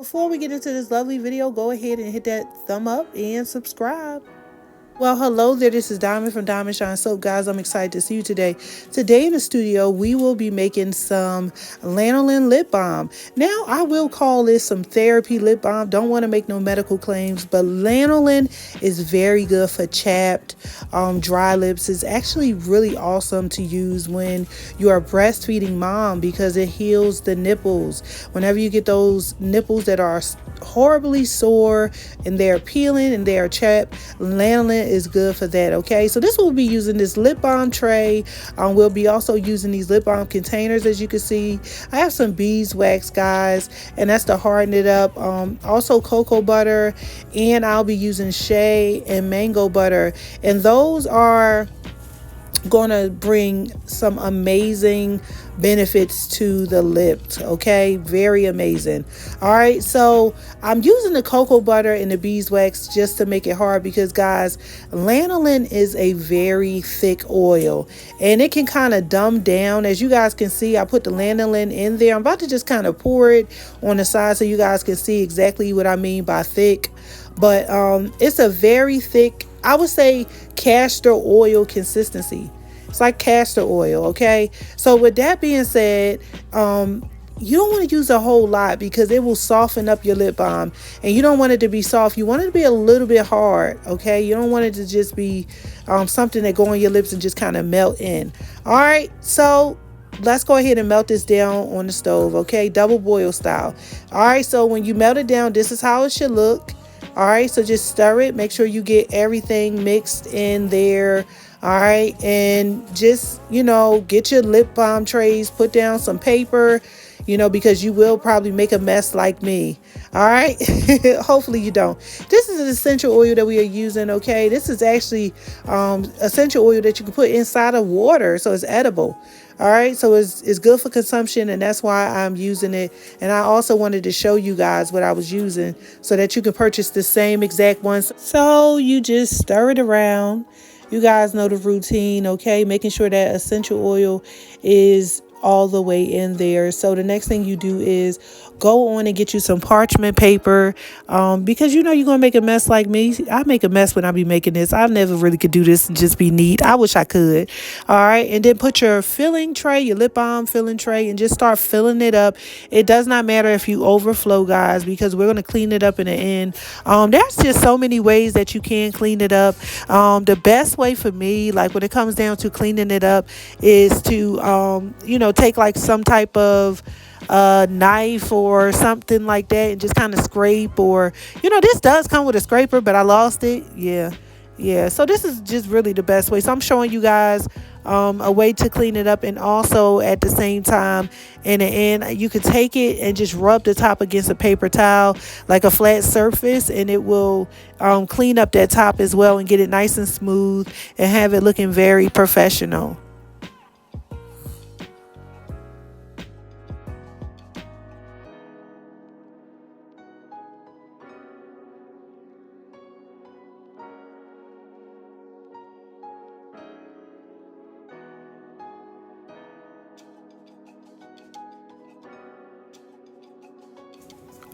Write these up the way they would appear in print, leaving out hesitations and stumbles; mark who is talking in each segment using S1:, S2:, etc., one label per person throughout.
S1: Before we get into this lovely video, go ahead and hit that thumb up and subscribe. Well, hello there. This is Diamond from Diamond Shine Soap. Guys, I'm excited to see you today. Today in the studio, we will be making some Lanolin Lip Balm. Now, I will call this some therapy lip balm. Don't want to make no medical claims, but Lanolin is very good for chapped, dry lips. It's actually really awesome to use when you are a breastfeeding mom because it heals the nipples. Whenever you get those nipples that are horribly sore and they're peeling and they're chapped, Lanolin is good for that. Okay, so this will be using this lip balm tray. We'll be also using these lip balm containers. As you can see, I have some beeswax, guys, and that's to harden it up. Also cocoa butter, and I'll be using shea and mango butter, and those are gonna bring some amazing benefits to the lips. Okay, very amazing. All right, so I'm using the cocoa butter and the beeswax just to make it hard because, guys, lanolin is a very thick oil and it can kind of dumb down. As you guys can see, I put the lanolin in there. I'm about to just kind of pour it on the side so you guys can see exactly what I mean by thick. But it's a very thick, I would say, castor oil consistency. It's like castor oil. Okay, so with that being said, you don't want to use a whole lot because it will soften up your lip balm, and you don't want it to be soft. You want it to be a little bit hard. Okay, you don't want it to just be something that go on your lips and just kind of melt in. All right, so let's go ahead and melt this down on the stove. Okay, double boil style. All right, so when you melt it down, this is how it should look. All right, so just stir it. Make sure you get everything mixed in there. All right, and just, get your lip balm trays, put down some paper, because you will probably make a mess like me. All right, hopefully you don't. This is an essential oil that we are using. Okay, this is actually essential oil that you can put inside of water, so it's edible. All right, so it's good for consumption, and that's why I'm using it. And I also wanted to show you guys what I was using so that you can purchase the same exact ones. So you just stir it around. You guys know the routine, okay? Making sure that essential oil is all the way in there. So the next thing you do is go on and get you some parchment paper, because you're gonna make a mess like me. I make a mess when I be making this. I never really could do this and just be neat. I wish I could. All right, and then put your filling tray, your lip balm filling tray, and just start filling it up. It does not matter if you overflow, guys, because we're gonna clean it up in the end. There's just so many ways that you can clean it up. The best way for me, like when it comes down to cleaning it up, is to take like some type of knife or something like that and just kind of scrape, or this does come with a scraper, but I lost it. Yeah, so this is just really the best way. So I'm showing you guys a way to clean it up, and also at the same time, in the end, you can take it and just rub the top against a paper towel, like a flat surface, and it will clean up that top as well and get it nice and smooth and have it looking very professional.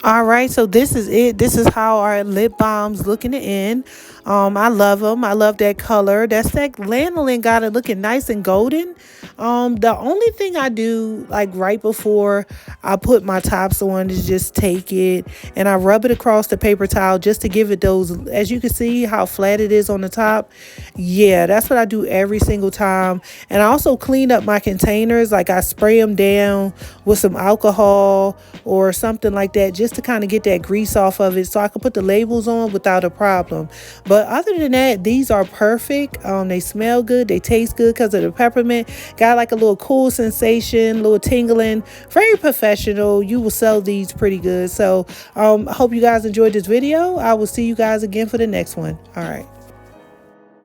S1: All right, so this is it. This is how our lip balms look in the end. I love them. I love that color. That's that lanolin got it looking nice and golden. The only thing I do, like right before I put my tops on, is just take it and I rub it across the paper towel just to give it those, as you can see how flat it is on the top. Yeah, that's what I do every single time. And I also clean up my containers, like I spray them down with some alcohol or something like that, just to kind of get that grease off of it so I can put the labels on without a problem. But other than that, these are perfect. They smell good, they taste good because of the peppermint. Got like a little cool sensation, little tingling, very professional. You will sell these pretty good. So I hope you guys enjoyed this video. I will see you guys again for the next one. All right.